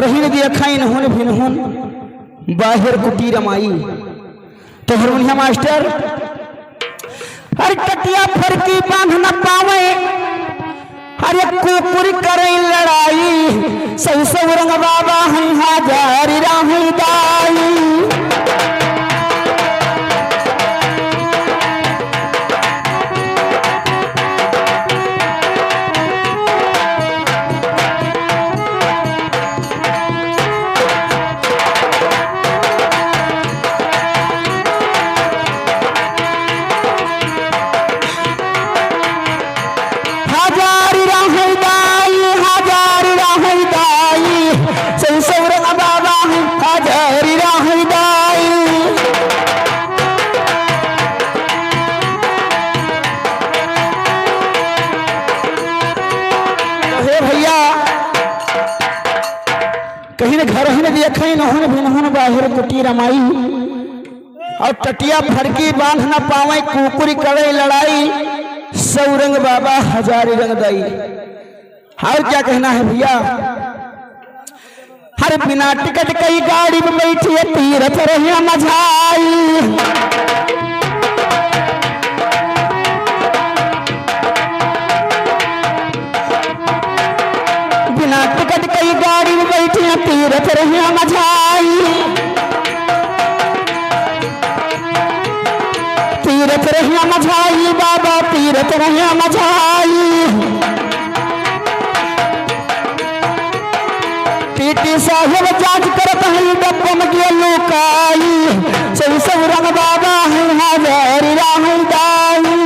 घर ही दिया खाइन हुन भिन हुन बाहर कुटी रमाई। तो हारमोनिया मास्टर हर टटिया फरकी बांध न पावे, अरे कुकुर करे लड़ाई, सौ सौ रंग बाबा हैं हजार राही दाई। कहीं न घर ही न दिया खाई नहुन भिनहुन बाहर कुटी रमाई, और टटिया फरकी बांध न पावे कुकुरी करे लड़ाई, सौ रंग बाबा हजार रंग दाई। और क्या कहना है भैया, हर बिना टिकट कई गाड़ी में बैठी तीरथ रहिया मझाई। बिना टिकट कई गाड़ी में बैठी तीरथ रहिया मझाई। तीरथ रहिया मझाई बाबा तीरथ रहिया मझाई। टीटी साहेब जांच करत है डब्बा में गिया लुकाई, सौ सौ रंग बाबा है हजार राही दाई।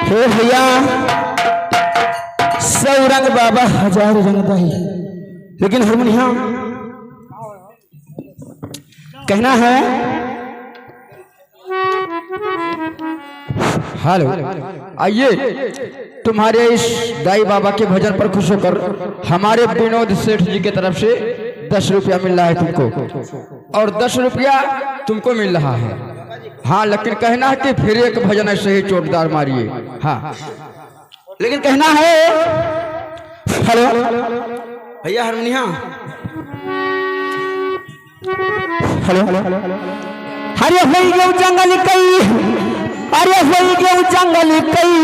हे भैया सौ रंग बाबा हजार रंग दाई, लेकिन हारमोनिया कहना है हेलो, आइए तुम्हारे इस दाई बाबा के भजन पर खुश होकर हमारे विनोद सेठ जी की तरफ से 10 रुपया मिल रहा है तुमको, और 10 रुपया तुमको मिल रहा है। हाँ, लेकिन कहना है कि फिर एक भजन ऐसे ही चोटदार मारिए। हाँ, लेकिन कहना है हेलो भैया हारमोनिया हेलो, अरे होई गयो जंगल कई, अरे होई गयो जंगल कई,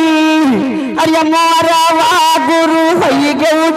अरे मारा वा गुरु होई गयो